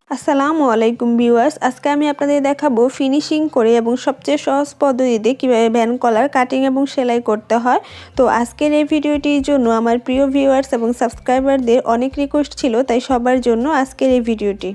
আসসালামু আলাইকুম ভিউয়ার্স, আজকে আমি আপনাদের দেখাবো ফিনিশিং করে এবং সবচেয়ে সহজ পদ্ধতিতে কিভাবে ভ্যান কলার কাটিং এবং সেলাই করতে হয়। তো আজকের এই ভিডিওটির জন্য আমার প্রিয় ভিউয়ার্স এবং সাবস্ক্রাইবারদের অনেক রিকোয়েস্ট ছিল, তাই সবার জন্য আজকের এই ভিডিওটি।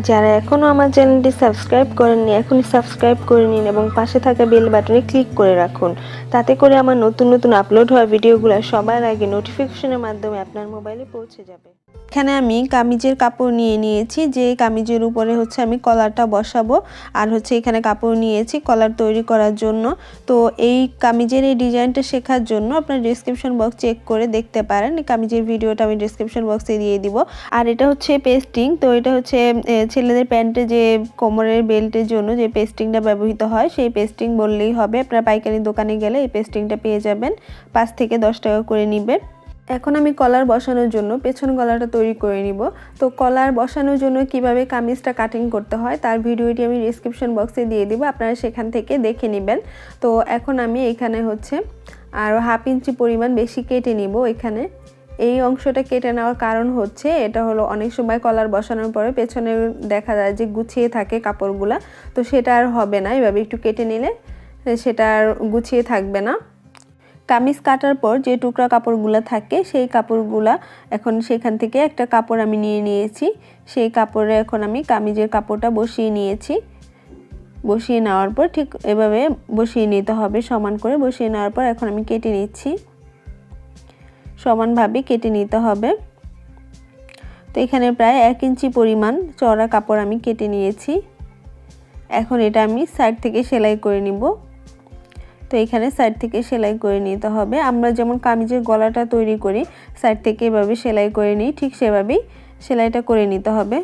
যারা এখনও আমার চ্যানেলটি সাবস্ক্রাইব করেননি এখনই সাবস্ক্রাইব করে নিন এবং পাশে থাকা বেল বাটনে ক্লিক করে রাখুন, তাতে করে আমার নতুন নতুন আপলোড হওয়া ভিডিওগুলো সবার আগে নোটিফিকেশনের মাধ্যমে আপনার মোবাইলে পৌঁছে যাবে। এখানে আমি কামিজের কাপড় নিয়ে নিয়েছি, যে কামিজের উপরে আমি কলারটা বসাবো, আর এখানে কাপড় নিয়েছি কলার তৈরি করার জন্য। তো এই কামিজের এই ডিজাইনটা শেখার জন্য আপনার ডেসক্রিপশন বক্স চেক করে দেখতে পারেন, কামিজের ভিডিওটা আমি ডেসক্রিপশন বক্সে দিয়ে দিব। আর এটা পেস্টিং, তো এটা ছেলেদের প্যান্টে যে কোমরের বেল্টের জন্য যে পেস্টিংটা ব্যবহৃত হয় সেই পেস্টিং বললেই হবে। আপনারা পাইকারি দোকানে গেলে এই পেস্টিংটা পেয়ে যাবেন, 5 থেকে 10 টাকা করে নিবে। এখন আমি কলার বসানোর জন্য পেছন গলাটা তৈরি করে নিব। তো কলার বসানোর জন্য কিভাবে কামিজটা কাটিং করতে হয় তার ভিডিওটি আমি ডেসক্রিপশন বক্সে দিয়ে দিব, আপনারা সেখান থেকে দেখে নেবেন। তো এখন আমি এখানে আরও 1/2 ইঞ্চি পরিমাণ বেশি কেটে নিব। এখানে এই অংশটা কেটে নেওয়ার কারণ এটা হলো অনেক সময় কলার বসানোর পরে পেছনে দেখা যায় যে গুছিয়ে থাকে কাপড়গুলা, তো সেটা আর হবে না। এভাবে একটু কেটে নিলে সেটা আর গুছিয়ে থাকবে না। কামিজ কাটার পর যে টুকরা কাপড়গুলো থাকে সেই কাপড়গুলা এখন সেখান থেকে একটা কাপড় আমি নিয়ে নিয়েছি, সেই কাপড়ে এখন আমি কামিজের কাপড়টা বসিয়ে নিয়েছি। বসিয়ে নেওয়ার পর ঠিক এভাবে বসিয়ে নিতে হবে, সমান করে বসিয়ে নেওয়ার পর এখন আমি কেটে নিচ্ছি, সমানভাবে কেটে নিতে হবে। তো এখানে প্রায় 1 ইঞ্চি পরিমাণ চওড়া কাপড় আমি কেটে নিয়েছি। এখন এটা আমি সাইড থেকে সেলাই করে নিব। তো এখানে সাইড থেকে সেলাই করে নিতে হবে। আমরা যেমন কামিজের গলাটা তৈরি করি সাইড থেকে এভাবে সেলাই করে নিই, ঠিক সেভাবেই সেলাইটা করে নিতে হবে।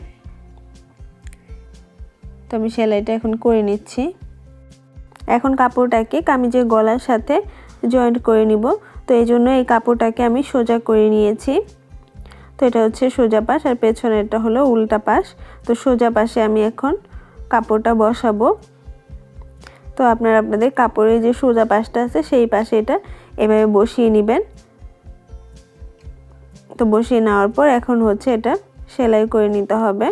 তো আমি সেলাইটা এখন করে নিচ্ছি। এখন কাপড়টাকে কামিজের গলার সাথে জয়েন্ট করে নিব। তো এই জন্য এই কাপড়টাকে আমি সোজা করে নিয়েছি। তো এটা সোজা পাশ আর পেছনেরটা হলো উল্টা পাশ। তো সোজা পাশে আমি এখন কাপড়টা বসাবো। তো আপনারা আপনাদের কাপড়ের যে সোজা পাশটা আছে সেই পাশে এটা এভাবে বসিয়ে নেবেন। তো বসিয়ে নেওয়ার পর এখন এটা সেলাই করে নিতে হবে।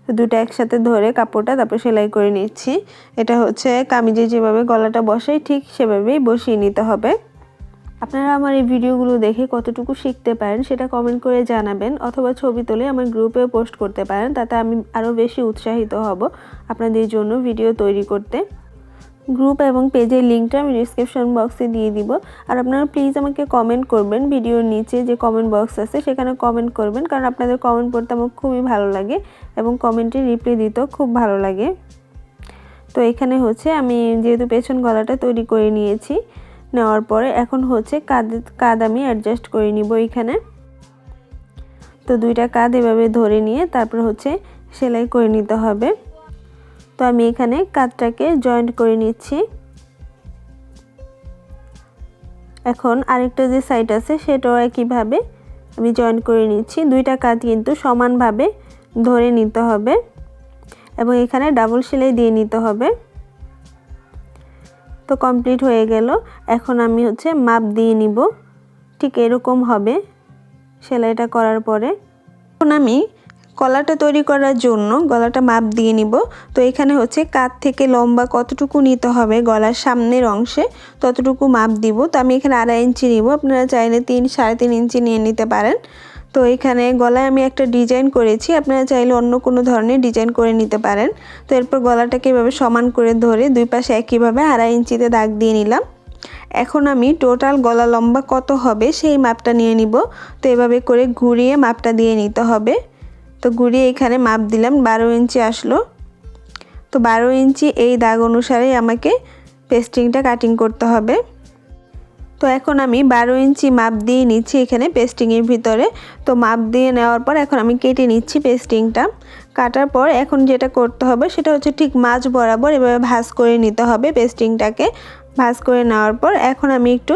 তো দুটো একসাথে ধরে কাপড়টা তারপর সেলাই করে নিচ্ছি। এটা কামিজে যেভাবে গলাটা বসাই ঠিক সেভাবেই বসিয়ে নিতে হবে। আপনারা আমার এই ভিডিওগুলো দেখে কতটুকু শিখতে পারেন সেটা কমেন্ট করে জানাবেন, অথবা ছবি তুলে আমার গ্রুপে পোস্ট করতে পারেন, তাতে আমি আরও বেশি উৎসাহিত হব আপনাদের জন্য ভিডিও তৈরি করতে। গ্রুপ এবং পেজের লিঙ্কটা আমি ডেসক্রিপশন বক্সে দিয়ে দিব। আর আপনারা প্লিজ আমাকে কমেন্ট করবেন, ভিডিওর নিচে যে কমেন্ট বক্স আছে সেখানে কমেন্ট করবেন, কারণ আপনাদের কমেন্ট পড়তে আমার খুবই ভালো লাগে এবং কমেন্টে রিপ্লাই দিতেও খুব ভালো লাগে। তো এখানে আমি যেহেতু পেছন গলাটা তৈরি করে নিয়েছি, নেওয়ার পরে এখন কাঁধ আমি অ্যাডজাস্ট করে নিব এখানে। তো দুইটা কাঁধ এভাবে ধরে নিয়ে তারপর সেলাই করে নিতে হবে। তো আমি এখানে কাঁধটাকে জয়েন্ট করে নিচ্ছি। এখন আরেকটা যে সাইড আছে সেটাও একইভাবে আমি জয়েন্ট করে নিচ্ছি। দুইটা কাঁধ কিন্তু সমানভাবে ধরে নিতে হবে এবং এখানে ডাবল সেলাই দিয়ে নিতে হবে। তো কমপ্লিট হয়ে গেল। এখন আমি মাপ দিয়ে নিব, ঠিক এরকম হবে সেলাইটা করার পরে। এখন আমি কলারটা তৈরি করার জন্য গলাটা মাপ দিয়ে নিব। তো এখানে কাঁধ থেকে লম্বা কতটুকু নিতে হবে গলার সামনের অংশে ততটুকু মাপ দিব। তো আমি এখানে 2.5 ইঞ্চি নিব, আপনারা চাইলে 3-3.5 ইঞ্চি নিয়ে নিতে পারেন। তো এখানে গলায় আমি একটা ডিজাইন করেছি, আপনারা চাইলে অন্য কোনো ধরনের ডিজাইন করে নিতে পারেন। তো এরপর গলাটাকে এভাবে সমান করে ধরে দুই পাশে একইভাবে 2.5 ইঞ্চিতে দাগ দিয়ে নিলাম। এখন আমি টোটাল গলা লম্বা কত হবে সেই মাপটা নিয়ে নিব। তো এভাবে করে ঘুরিয়ে মাপটা দিয়ে নিতে হবে। তো ঘুরিয়ে এখানে মাপ দিলাম, 12 ইঞ্চি আসলো। তো 12 ইঞ্চি এই দাগ অনুসারে আমাকে পেস্টিংটা কাটিং করতে হবে। তো এখন আমি 12 ইঞ্চি মাপ দিয়ে নিচ্ছি এখানে পেস্টিংয়ের ভিতরে। তো মাপ দিয়ে নেওয়ার পর এখন আমি কেটে নিচ্ছি পেস্টিংটা। কাটার পর এখন যেটা করতে হবে সেটা ঠিক মাঝ বরাবর এভাবে ভাঁজ করে নিতে হবে পেস্টিংটাকে। ভাঁজ করে নেওয়ার পর এখন আমি একটু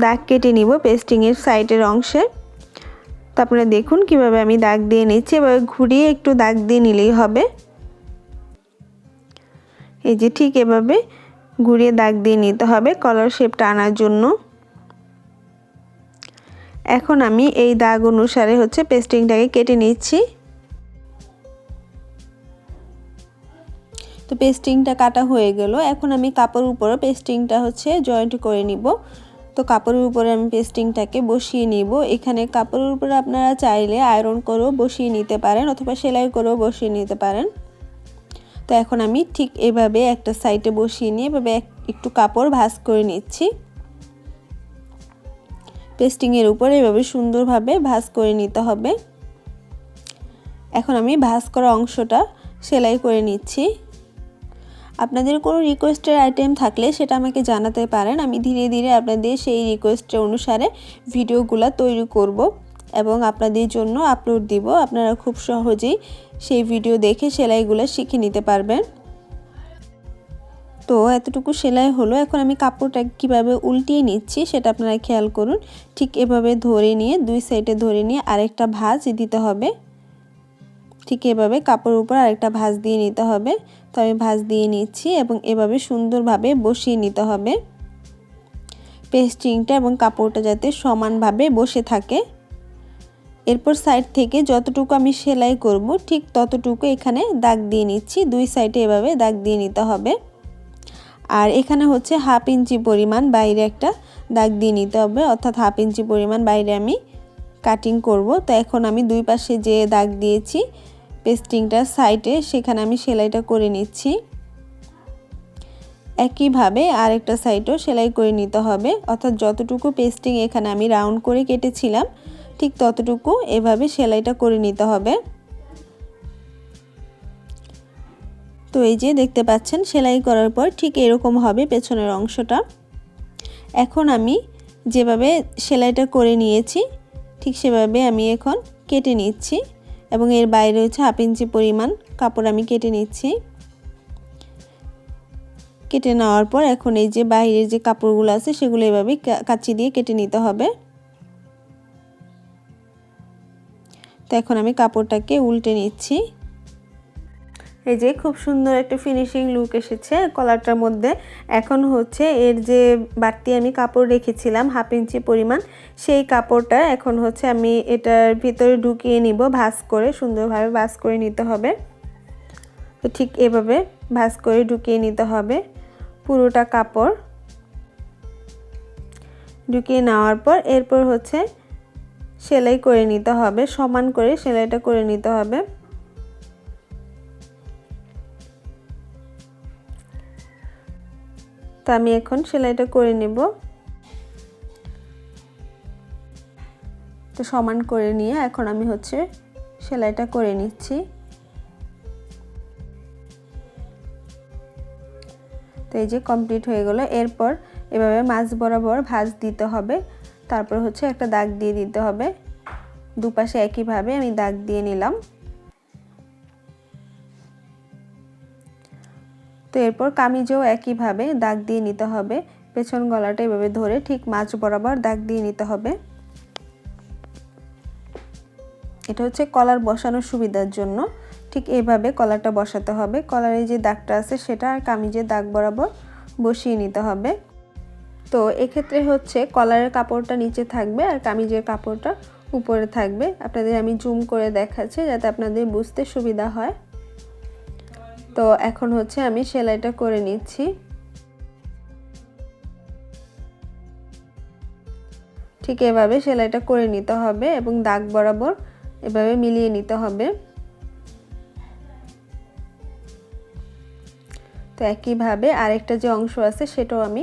দাগ কেটে নিব পেস্টিংয়ের সাইডের অংশে। তো আপনারা দেখুন কিভাবে আমি দাগ দিয়ে নিচ্ছি, এভাবে ঘুরিয়ে একটু দাগ দিয়ে নিলেই হবে। এই যে ঠিক এভাবে ঘুরিয়ে দাগ দিয়ে নিতে হবে কলার শেপটা আনার জন্য। এখন আমি এই দাগ অনুসারে পেস্টিংটাকে কেটে নিচ্ছি। তো পেস্টিংটা কাটা হয়ে গেল। এখন আমি কাপড়ের উপরে পেস্টিংটা হচ্ছে জয়েন্ট করে নিব। তো কাপড়ের উপরে আমি পেস্টিংটাকে বসিয়ে নিব। এখানে কাপড়ের উপরে আপনারা চাইলে আয়রন করেও বসিয়ে নিতে পারেন অথবা সেলাই করেও বসিয়ে নিতে পারেন। তো এখন আমি ঠিক এভাবে একটা সাইডে বসিয়ে নিয়ে এভাবে একটু কাপড় ভাঁজ করে নিচ্ছি। পেস্টিংয়ের উপরে এভাবে সুন্দরভাবে ভাঁজ করে নিতে হবে। এখন আমি ভাঁজ করা অংশটা সেলাই করে নিচ্ছি। আপনাদের কোনো রিকোয়েস্টের আইটেম থাকলে সেটা আমাকে জানাতে পারেন। আমি ধীরে ধীরে আপনাদের সেই রিকোয়েস্টের অনুসারে ভিডিওগুলো তৈরি করব এবং আপনাদের জন্য আপলোড দিব। আপনারা খুব সহজেই সেই ভিডিও দেখে সেলাইগুলো শিখে নিতে পারবেন। তো এতটুকু সেলাই হলো। এখন আমি কাপড়টা কিভাবে উল্টিয়ে নিচ্ছি সেটা আপনারা খেয়াল করুন। ঠিক এভাবে ধরে নিয়ে দুই সাইডে ধরে নিয়ে আরেকটা ভাঁজ দিতে হবে। ঠিক এভাবে কাপড়ের উপর আরেকটা ভাঁজ দিয়ে নিতে হবে। তো আমি ভাঁজ দিয়ে নিচ্ছি এবং এভাবে সুন্দরভাবে বসিয়ে নিতে হবে। পেস্টিংটা এবং কাপড়টা যাতে সমানভাবে বসে থাকে। এরপর সাইড থেকে যতটুকু আমি সেলাই করব ঠিক ততটুকু এখানে দাগ দিয়ে নিচ্ছি। দুই সাইডে এভাবে দাগ দিয়ে নিতে হবে। আর এখানে হচ্ছে 1/2 ইঞ্চি পরিমাণ বাইরে একটা দাগ দিয়ে নিতে হবে, অর্থাৎ 1/2 ইঞ্চি পরিমাণ বাইরে আমি কাটিং করব। তো এখন আমি দুই পাশে যে দাগ দিয়েছি পেস্টিংটার সাইডে সেখানে আমি সেলাইটা করে নিচ্ছি। একইভাবে আরেকটা সাইডও সেলাই করে নিতে হবে, অর্থাৎ যতটুকু পেস্টিং এখানে আমি রাউন্ড করে কেটেছিলাম ঠিক ততটুকু এভাবে সেলাইটা করে নিতে হবে। তো এই যে দেখতে পাচ্ছেন সেলাই করার পর ঠিক এরকম হবে পেছনের অংশটা। এখন আমি যেভাবে সেলাইটা করে নিয়েছি ঠিক সেভাবে আমি এখন কেটে নিচ্ছি এবং এর বাইরে হচ্ছে 1/2 ইঞ্চি পরিমাণ কাপড় আমি কেটে নিচ্ছি। কেটে নেওয়ার পর এখন এই যে বাইরের যে কাপড়গুলো আছে সেগুলো এভাবে কাঁচি দিয়ে কেটে নিতে হবে। তো এখন আমি কাপড়টাকে উল্টে নিচ্ছি। এই যে খুব সুন্দর একটা ফিনিশিং লুক এসেছে কলারটার মধ্যে। এখন হচ্ছে এর যে বাড়তি আমি কাপড় রেখেছিলাম 1/2 ইঞ্চি পরিমাণ, সেই কাপড়টা এখন হচ্ছে আমি এটার ভিতরে ঢুকিয়ে নিব। ভাঁজ করে সুন্দরভাবে ভাঁজ করে নিতে হবে। তো ঠিক এভাবে ভাঁজ করে ঢুকিয়ে নিতে হবে পুরোটা কাপড়। ঢুকিয়ে নেওয়ার পর এরপর হচ্ছে সেলাই করে নিতে হবে, সমান করে সেলাইটা করে নিতে হবে। তো আমি এখন সেলাইটা করে নেব। তো সমান করে নিয়ে এখন আমি হচ্ছে সেলাইটা করে নিচ্ছি। তো এই যে কমপ্লিট হয়ে গেল। এরপর এভাবে মাঝ বরাবর ভাঁজ দিতে হবে, তারপর হচ্ছে একটা দাগ দিয়ে দিতে হবে। দুপাশে একইভাবে আমি দাগ দিয়ে নিলাম। তো এরপর কামিজেও একইভাবে দাগ দিয়ে নিতে হবে। পেছন গলাটা এভাবে ধরে ঠিক মাঝ বরাবর দাগ দিয়ে নিতে হবে। এটা হচ্ছে কলার বসানোর সুবিধার জন্য ঠিক এইভাবে কলারটা বসাতে হবে। কলারে যে দাগটা আছে সেটা আর কামিজের দাগ বরাবর বসিয়ে নিতে হবে। তো এক্ষেত্রে হচ্ছে কলারের কাপড়টা নিচে থাকবে আর কামিজের কাপড়টা উপরে থাকবে। আপনাদের আমি জুম করে দেখাচ্ছি যাতে আপনাদের বুঝতে সুবিধা হয়। তো এখন হচ্ছে আমি সেলাইটা করে নিচ্ছি। ঠিক এভাবে সেলাইটা করে নিতে হবে এবং দাগ বরাবর এভাবে মিলিয়ে নিতে হবে। তো একইভাবে আরেকটা যে অংশ আছে সেটাও আমি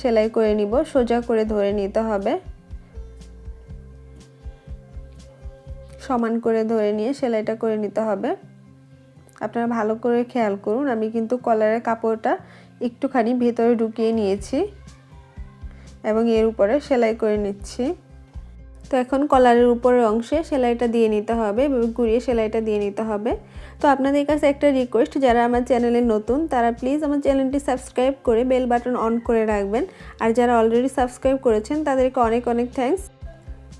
সেলাই করে নিব। সোজা করে ধরে নিতে হবে, সমান করে ধরে নিয়ে সেলাইটা করে নিতে হবে। আপনারা ভালো করে খেয়াল করুন, আমি কিন্তু কলারের কাপড়টা একটুখানি ভেতরে ঢুকিয়ে নিয়েছি এবং এর উপরে সেলাই করে নিচ্ছি। তো এখন কলারের উপরের অংশে সেলাইটা দিয়ে নিতে হবে, ঘুরিয়ে সেলাইটা দিয়ে নিতে হবে। তো আপনাদের কাছে একটা রিকোয়েস্ট, যারা আমার চ্যানেলে নতুন তারা প্লিজ আমার চ্যানেলটি সাবস্ক্রাইব করে বেল বাটন অন করে রাখবেন। আর যারা অলরেডি সাবস্ক্রাইব করেছেন তাদেরকে অনেক অনেক থ্যাঙ্কস।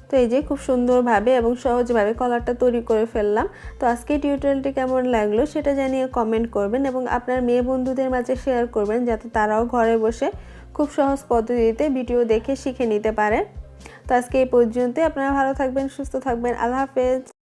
তো এই যে খুব সুন্দরভাবে এবং সহজভাবে কলারটা তৈরি করে ফেললাম। তো আজকে টিউটোরিয়ালটি কেমন লাগলো সেটা জানিয়ে কমেন্ট করবেন এবং আপনার মেয়ে বন্ধুদের মাঝে শেয়ার করবেন যাতে তারাও ঘরে বসে খুব সহজ পদ্ধতিতে ভিডিও দেখে শিখে নিতে পারে। তো আজকে এই পর্যন্তই। আপনারা ভালো থাকবেন, সুস্থ থাকবেন। আল্লাহ হাফেজ।